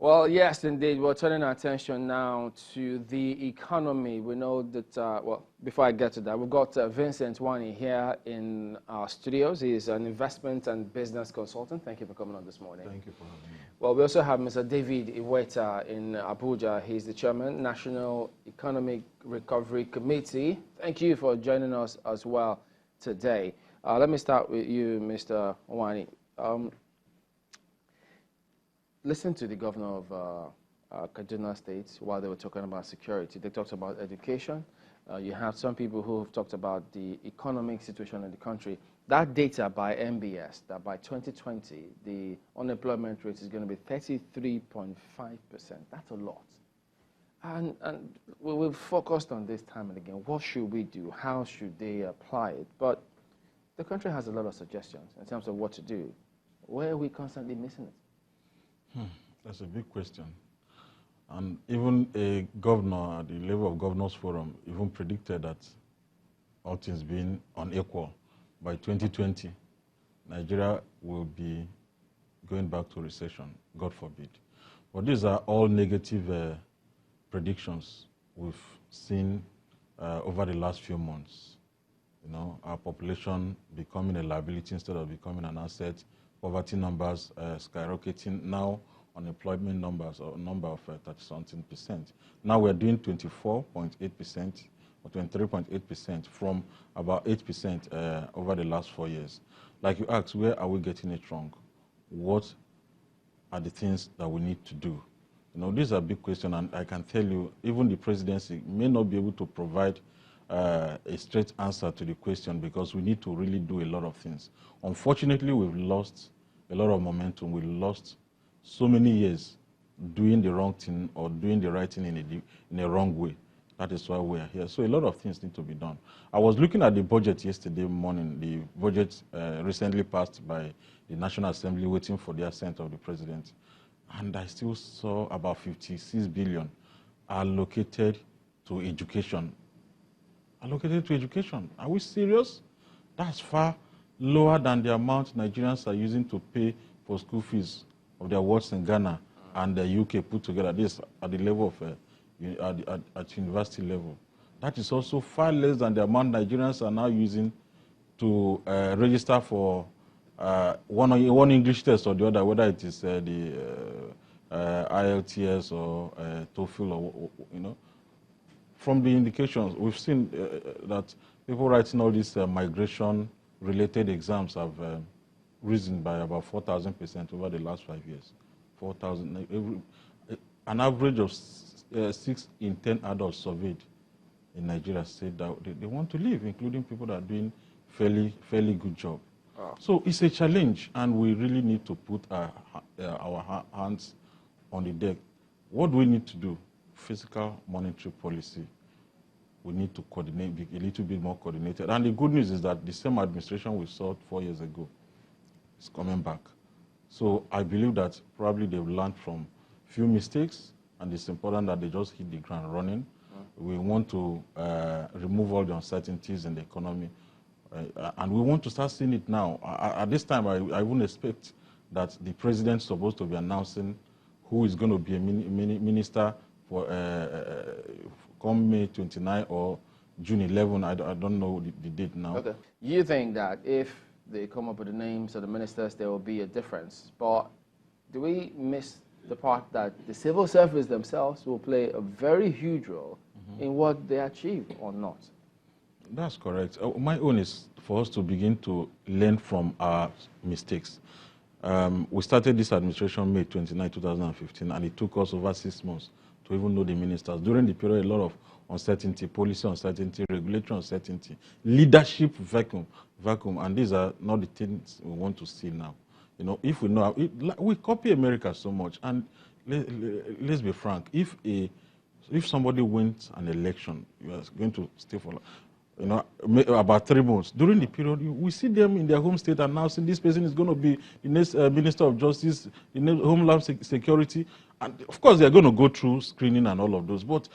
Well, yes, indeed. We're turning our attention now to the economy. We know that, well, before I get to that, we've got Pt.1 here in our studios. He's an investment and business consultant. Thank you for coming on this morning. Thank you for having me. Well, we also have Mr. David Iweta in Abuja. He's the chairman, National Economic Recovery Committee. Thank you for joining us as well today. Let me start with you, Mr. Owani. Listen to the governor of Kaduna State while they were talking about security. They talked about education. You have some people who have talked about the economic situation in the country. That data by MBS, that by 2020, the unemployment rate is going to be 33.5%. That's a lot. And we've focused on this time and again. What should we do? How should they apply it? But the country has a lot of suggestions in terms of what to do. Where are we constantly missing it? That's a big question. And even a governor at the level of Governors Forum even predicted that all things being unequal, by 2020, Nigeria will be going back to recession, God forbid. But these are all negative predictions we've seen over the last few months. You know, our population becoming a liability instead of becoming an asset, poverty numbers skyrocketing, now unemployment numbers, or number of 30-something%. Now we're doing 24.8% or 23.8% from about 8% over the last 4 years. Like you asked, where are we getting it wrong? What are the things that we need to do? You know, these are big questions, and I can tell you, even the presidency may not be able to provide a straight answer to the question, because we need to really do a lot of things. Unfortunately, we've lost a lot of momentum. We lost so many years doing the wrong thing or doing the right thing in a wrong way. That is why we are here. So a lot of things need to be done. I was looking at the budget yesterday morning, the budget recently passed by the National Assembly, waiting for the assent of the president. And I still saw about 56 billion allocated to education. Allocated to education. Are we serious? That's far lower than the amount Nigerians are using to pay for school fees of their wards in Ghana and the UK put together. This at the level of at university level. That is also far less than the amount Nigerians are now using to register for one English test or the other, whether it is the IELTS or TOEFL, or you know. From the indications, we've seen that people writing all these migration-related exams have risen by about 4,000% over the last 5 years. 4,000. An average of 6 in 10 adults surveyed in Nigeria said that they want to leave, including people that are doing fairly good job. Oh. So it's a challenge, and we really need to put our hands on the deck. What do we need to do? Fiscal monetary policy. We need to coordinate, be a little bit more coordinated. And the good news is that the same administration we saw 4 years ago is coming back. So I believe that probably they've learned from few mistakes, and it's important that they just hit the ground running. We want to remove all the uncertainties in the economy, and we want to start seeing it now. At this time, I wouldn't expect that the president's supposed to be announcing who is going to be a minister for come May 29 or June 11. I don't know the date now. Okay. You think that if they come up with the names of the ministers, there will be a difference. But do we miss the part that the civil service themselves will play a very huge role in what they achieve or not? That's correct. My own is for us to begin to learn from our mistakes. We started this administration May 29, 2015, and it took us over 6 months to even know the ministers. During the period, a lot of uncertainty, policy uncertainty, regulatory uncertainty, leadership vacuum, and these are not the things we want to see now. You know, if we know, we copy America so much, and let's be frank, if somebody wins an election, you are going to stay for, you know, about 3 months. During the period, we see them in their home state announcing this person is going to be the next Minister of Justice, the next Homeland Security, and of course they are going to go through screening and all of those. But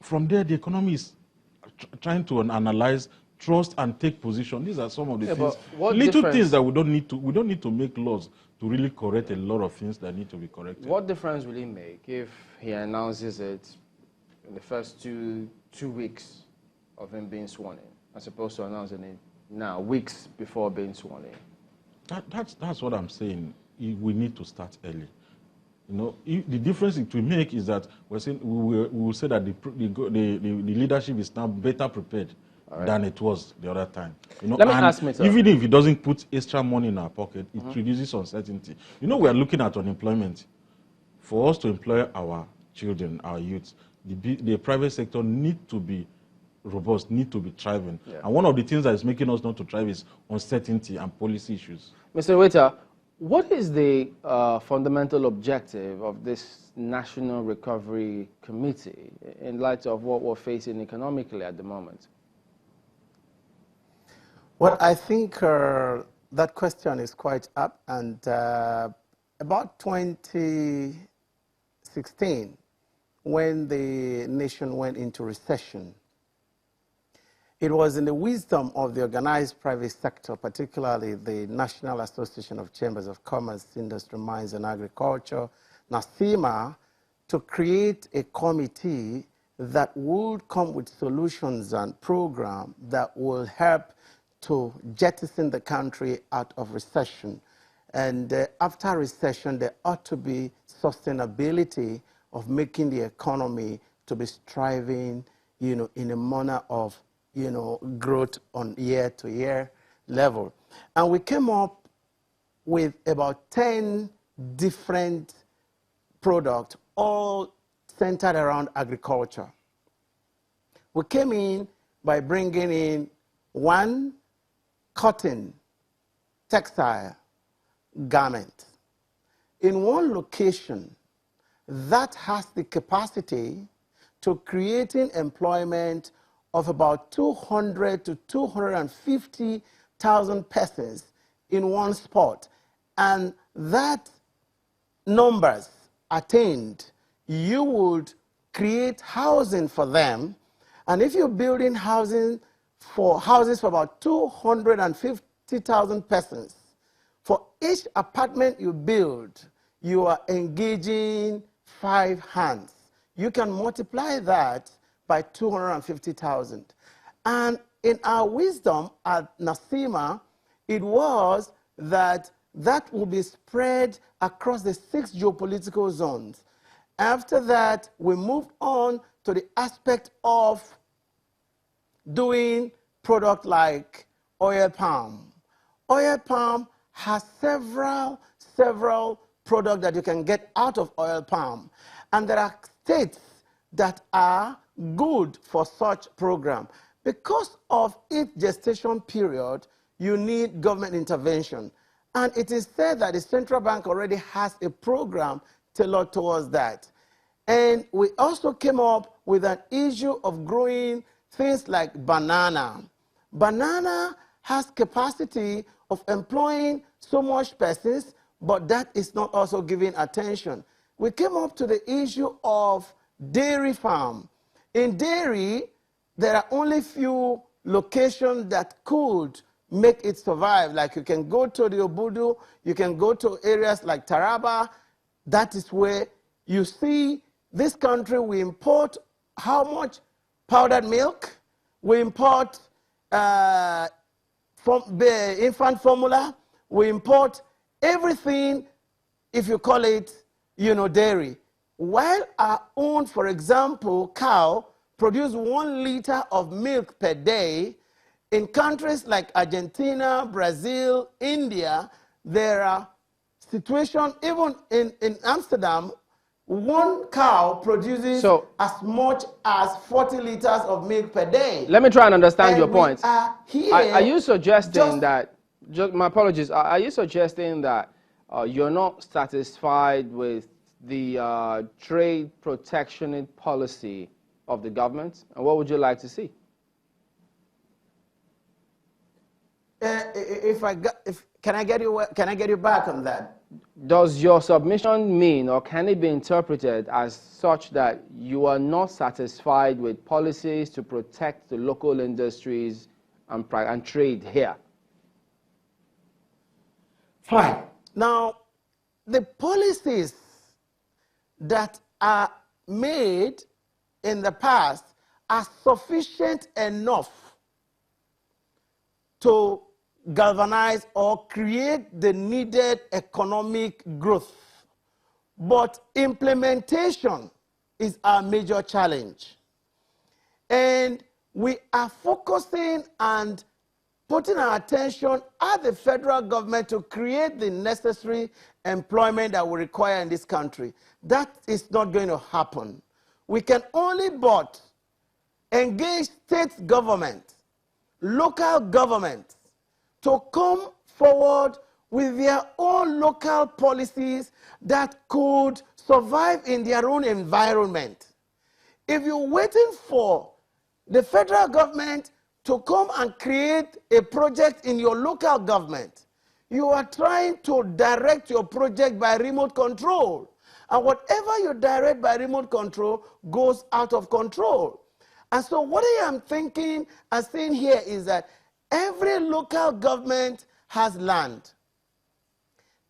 from there, the economy is trying to analyze, trust, and take position. These are some of the things, little things that we don't need to make laws to really correct a lot of things that need to be corrected. What difference will it make if he announces it in the first two weeks of him being sworn in, as opposed to announcing it now, weeks before being sworn in? That's what I'm saying. We need to start early. You know, the difference it will make is that we're saying we will say that the leadership is now better prepared than it was the other time. You know, Let me ask me, even if it doesn't put extra money in our pocket, it reduces uncertainty. You know, we are looking at unemployment. For us to employ our children, our youth, the private sector need to be robust, need to be thriving. Yeah. And one of the things that is making us not to thrive is uncertainty and policy issues. Mr. Waiter, what is the fundamental objective of this National Recovery Committee in light of what we're facing economically at the moment? Well, I think that question is quite up, and about 2016, when the nation went into recession, it was in the wisdom of the organized private sector, particularly the National Association of Chambers of Commerce, Industry, Mines, and Agriculture, NACIMA, to create a committee that would come with solutions and programs that will help to jettison the country out of recession. And after recession, there ought to be sustainability of making the economy to be striving, you know, in a manner of, you know, growth on year-to-year level. And we came up with about 10 different products, all centered around agriculture. We came in by bringing in one, cotton, textile, garment. In one location that has the capacity to creating employment of about 200 to 250,000 persons in one spot. And that numbers attained, you would create housing for them. And if you're building houses for about 250,000 persons, for each apartment you build, you are engaging 5 hands. You can multiply that by 250,000. And in our wisdom at NACIMA, it was that will be spread across the 6 geopolitical zones. After that, we moved on to the aspect of doing product like oil palm. Oil palm has several products that you can get out of oil palm. And there are states that are good for such program. Because of its gestation period, you need government intervention. And it is said that the central bank already has a program tailored towards that. And we also came up with an issue of growing things like banana. Banana has capacity of employing so much persons, but that is not also giving attention. We came up to the issue of dairy farm. In dairy, there are only few locations that could make it survive. Like you can go to the Obudu, you can go to areas like Taraba. That is where you see this country, we import how much powdered milk? We import infant formula. We import everything, if you call it, you know, dairy. While our own, for example, cow produce 1 liter of milk per day, in countries like Argentina, Brazil, India, there are situations, even in Amsterdam, 1 cow produces as much as 40 liters of milk per day. Let me try and understand your point. Are you suggesting that, my apologies, are you suggesting that you're not satisfied with the trade protectionist policy of the government? And what would you like to see? Can I get you back on that? Does your submission mean, or can it be interpreted as such that you are not satisfied with policies to protect the local industries and trade here? Fine. Now, the policies that are made in the past are sufficient enough to galvanize or create the needed economic growth. But implementation is our major challenge. And we are focusing and putting our attention at the federal government to create the necessary employment that we require in this country. That is not going to happen. We can only but engage state government, local government, to come forward with their own local policies that could survive in their own environment. If you're waiting for the federal government to come and create a project in your local government, you are trying to direct your project by remote control. And whatever you direct by remote control goes out of control. And so what I am thinking and saying here is that every local government has land.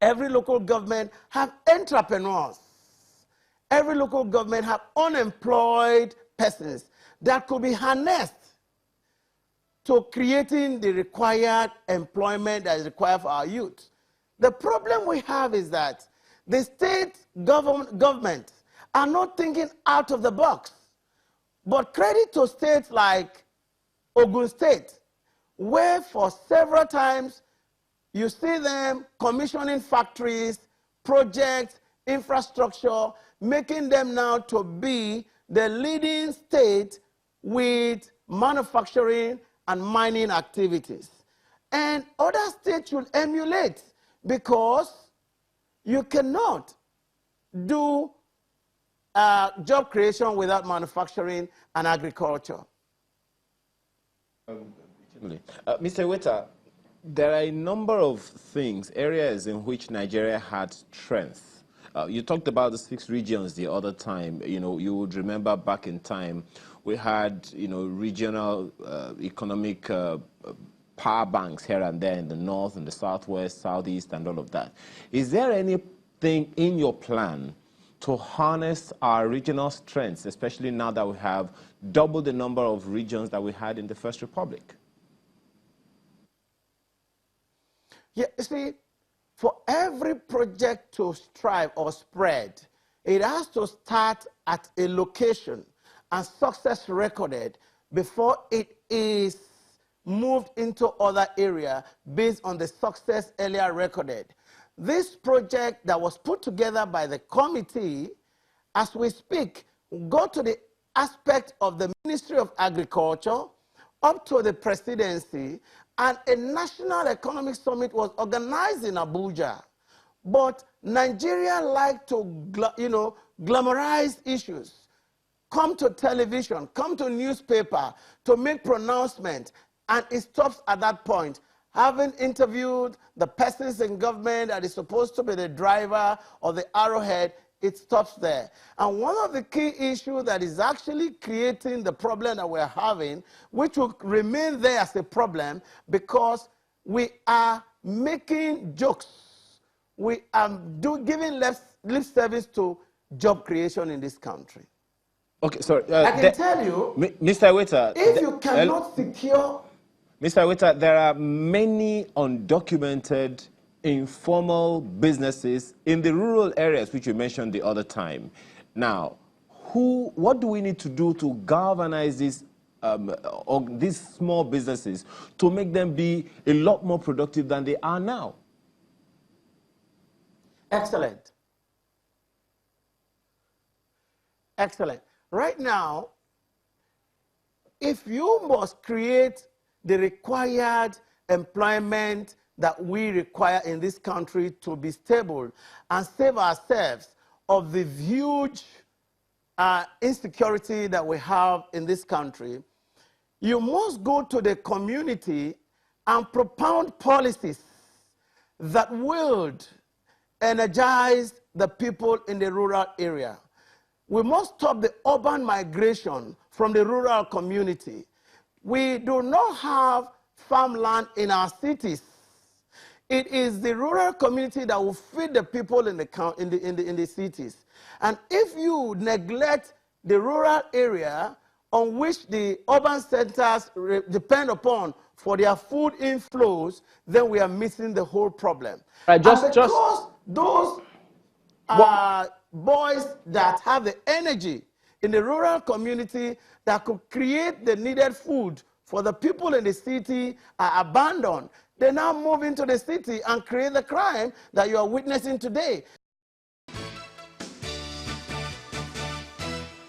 Every local government has entrepreneurs. Every local government has unemployed persons that could be harnessed to creating the required employment that is required for our youth. The problem we have is that the state government are not thinking out of the box. But credit to states like Ogun State, where for several times you see them commissioning factories, projects, infrastructure, making them now to be the leading state with manufacturing and mining activities. And other states should emulate, because you cannot do job creation without manufacturing and agriculture. Mr. Weta, there are a number of things, areas in which Nigeria had strength. You talked about the 6 regions the other time. You would remember back in time, we had, regional economic power banks here and there in the north, in the southwest, southeast, and all of that. Is there anything in your plan to harness our regional strengths, especially now that we have double the number of regions that we had in the First Republic? Yeah, you see, for every project to strive or spread, it has to start at a location and success recorded before it is moved into other areas based on the success earlier recorded. This project that was put together by the committee, as we speak, go to the aspect of the Ministry of Agriculture up to the presidency, and a national economic summit was organized in Abuja. But Nigeria like to, glamorize issues, come to television, come to newspaper to make pronouncements, and it stops at that point. Having interviewed the persons in government that is supposed to be the driver or the arrowhead, it stops there. And one of the key issues that is actually creating the problem that we're having, which will remain there as a problem, because we are making jokes. We are giving lip service to job creation in this country. Okay, sorry. I can tell you, Mr. Weta, if you cannot secure... Mr. Weta, there are many undocumented, informal businesses in the rural areas, which you mentioned the other time. Now, what do we need to do to galvanize these small businesses to make them be a lot more productive than they are now? Excellent. Excellent. Right now, if you must create the required employment that we require in this country to be stable and save ourselves of the huge insecurity that we have in this country, you must go to the community and propound policies that would energize the people in the rural area. We must stop the urban migration from the rural community. We do not have farmland in our cities. It is the rural community that will feed the people in the cities. And if you neglect the rural area on which the urban centers depend upon for their food inflows, then we are missing the whole problem. Right, because those boys that have the energy in the rural community that could create the needed food for the people in the city are abandoned, they now move into the city and create the crime that you are witnessing today.